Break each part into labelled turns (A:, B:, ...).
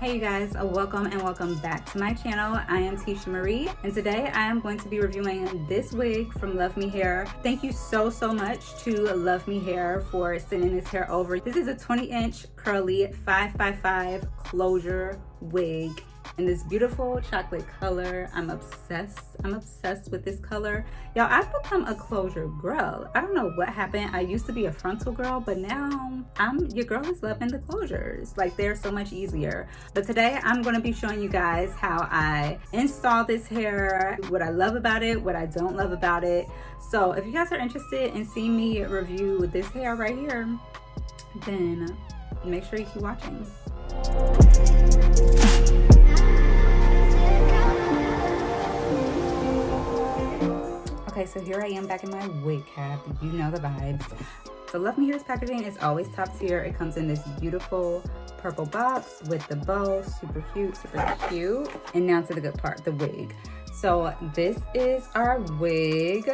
A: Hey you guys, welcome and welcome back to my channel. I am Tisha Marie and today I am going to be reviewing this wig from LuvMe Hair. Thank you so much to LuvMe Hair for sending this hair over. This is a 20-inch curly 5x5 closure wig in this beautiful chocolate color. I'm obsessed with this color. Y'all, I've become a closure girl. I don't know what happened. I used to be a frontal girl, but now your girl is loving the closures. Like, they're so much easier. But today I'm going to be showing you guys how I install this hair, what I love about it, what I don't love about it. So if you guys are interested in seeing me review this hair right here, then make sure you keep watching. Okay, so here I am back in my wig cap. You know the vibes. So LuvMe Hair's packaging is always top tier. It comes in this beautiful purple box with the bow, super cute. And now to the good part, the wig. So this is our wig.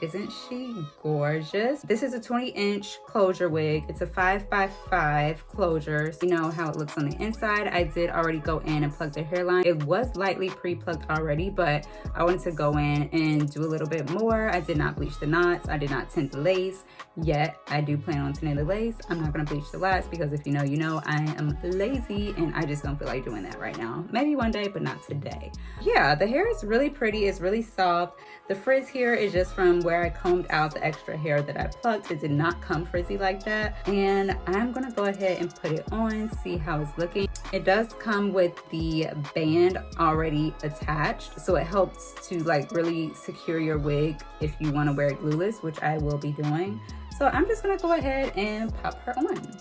A: Isn't she gorgeous? This is a 20-inch closure wig. It's a 5x5 closure. You know how it looks on the inside. I did already go in and plug the hairline. It was lightly pre-plugged already, but I wanted to go in and do a little bit more. I did not bleach the knots. I did not tint the lace yet. I do plan on tinting the lace. I'm not gonna bleach the lats because if you know, you know. I am lazy and I just don't feel like doing that right now. Maybe one day, but not today. Yeah, the hair is really pretty. It's really soft. The frizz here is just from where I combed out the extra hair that I plucked. It did not come frizzy like that. And I'm gonna go ahead and put it on, see how it's looking. It does come with the band already attached, so it helps to like really secure your wig if you want to wear it glueless, which I will be doing. So I'm just gonna go ahead and pop her on.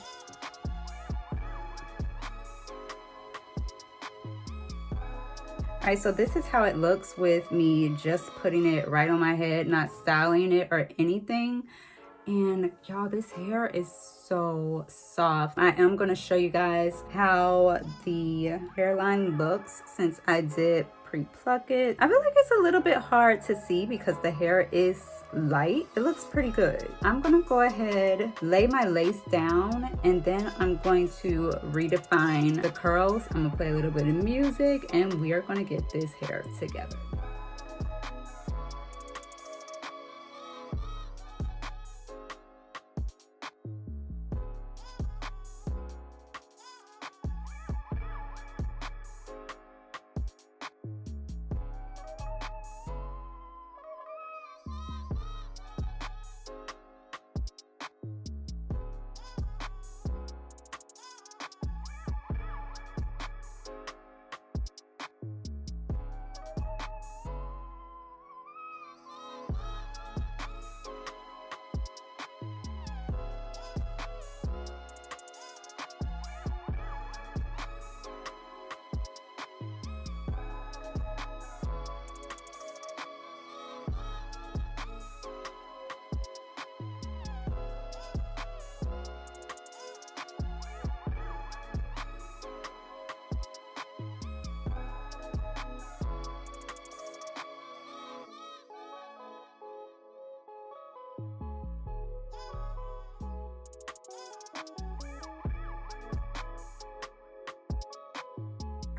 A: All right, so this is how it looks with me just putting it right on my head, not styling it or anything. And y'all, this hair is so soft. I am gonna show you guys how the hairline looks since I did pre-pluck it. I feel like it's a little bit hard to see because the hair is light. It looks pretty good. I'm gonna go ahead, lay my lace down, and then I'm going to redefine the curls. I'm gonna play a little bit of music and we are gonna get this hair together.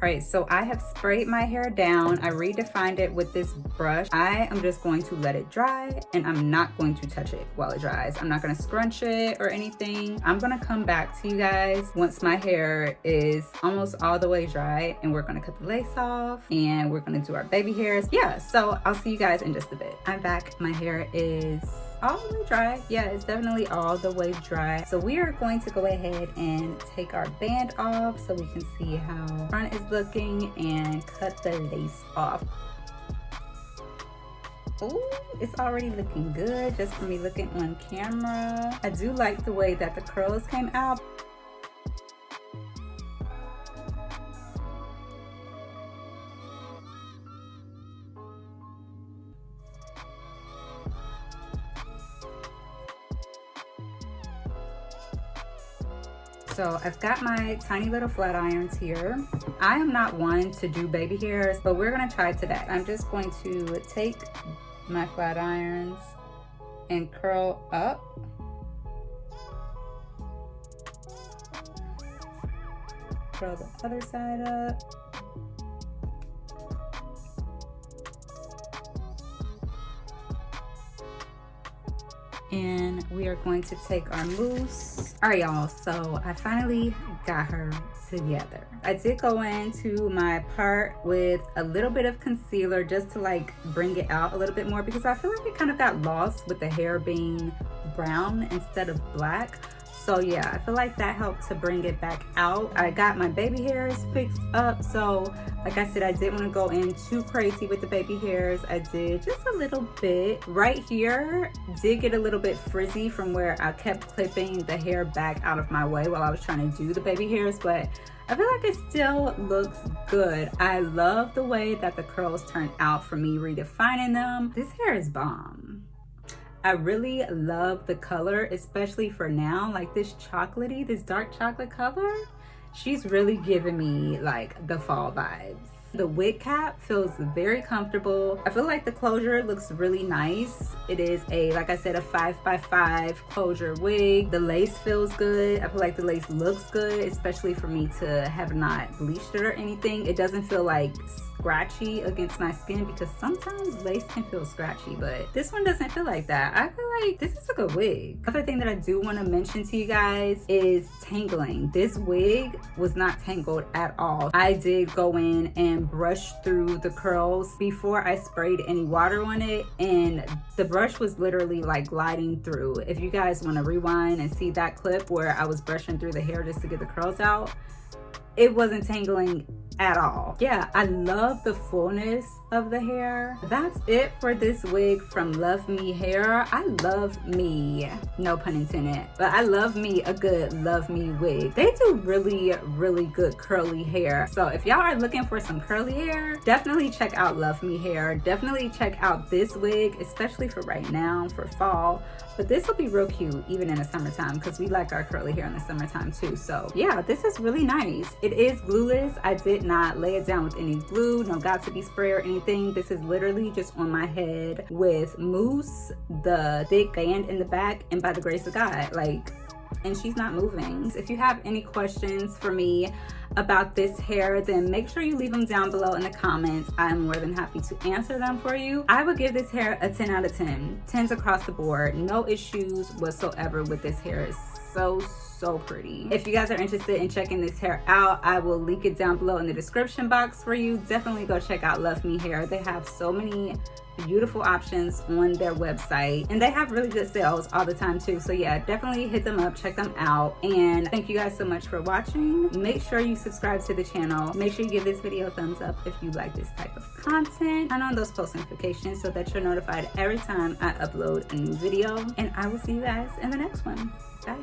A: All right, so I have sprayed my hair down. I redefined it with this brush. I am just going to let it dry and I'm not going to touch it while it dries. I'm not gonna scrunch it or anything. I'm gonna come back to you guys once my hair is almost all the way dry and we're gonna cut the lace off and we're gonna do our baby hairs. Yeah, so I'll see you guys in just a bit. I'm back, my hair is all the way dry. Yeah, it's definitely all the way dry. So we are going to go ahead and take our band off so we can see how front is looking and cut the lace off. Ooh, it's already looking good just from me looking on camera. I do like the way that the curls came out. So I've got my tiny little flat irons here. I am not one to do baby hairs, but we're gonna try today. I'm just going to take my flat irons and curl up. curl the other side up. And we are going to take our mousse. All right, y'all, so I finally got her together. I did go into my part with a little bit of concealer just to like bring it out a little bit more, because I feel like it kind of got lost with the hair being brown instead of black. So yeah, I feel like that helped to bring it back out. I got my baby hairs fixed up. So like I said, I didn't want to go in too crazy with the baby hairs. I did just a little bit. Right here did get a little bit frizzy from where I kept clipping the hair back out of my way while I was trying to do the baby hairs, but I feel like it still looks good. I love the way that the curls turned out for me redefining them. This hair is bomb. I really love the color, especially for now, like this chocolatey, this dark chocolate color. She's really giving me like the fall vibes. The wig cap feels very comfortable. I feel like the closure looks really nice. It is a, like I said, a 5x5 closure wig. The lace feels good. I feel like the lace looks good, especially for me to have not bleached it or anything. It doesn't feel like scratchy against my skin, because sometimes lace can feel scratchy, but this one doesn't feel like that. I feel like this is a good wig. Other thing that I do want to mention to you guys is tangling. This wig was not tangled at all. I did go in and brush through the curls before I sprayed any water on it, and the brush was literally like gliding through. If you guys want to rewind and see that clip where I was brushing through the hair just to get the curls out, it wasn't tangling at all. Yeah, I love the fullness of the hair. That's it for this wig from LuvMe Hair. I love me, no pun intended, but I love me a good LuvMe wig. They do really, really good curly hair. So if y'all are looking for some curly hair, definitely check out LuvMe Hair. Definitely check out this wig, especially for right now, for fall. But this will be real cute even in the summertime, because we like our curly hair in the summertime too. So yeah, this is really nice. It is glueless. I did not lay it down with any glue, no got-to-be spray or anything. This is literally just on my head with mousse, the thick band in the back, and by the grace of God, like, and she's not moving. If you have any questions for me about this hair, then make sure you leave them down below in the comments. I'm more than happy to answer them for you. I would give this hair a 10 out of 10. 10s across the board. No issues whatsoever with this hair. It's so pretty. If you guys are interested in checking this hair out, I will link it down below in the description box for you. Definitely go check out LuvMe Hair. They have so many beautiful options on their website, and they have really good sales all the time too. So yeah, definitely hit them up, check them out, and thank you guys so much for watching. Make sure you subscribe to the channel. Make sure you give this video a thumbs up if you like this type of content. Turn on those post notifications so that you're notified every time I upload a new video, and I will see you guys in the next one. Bye.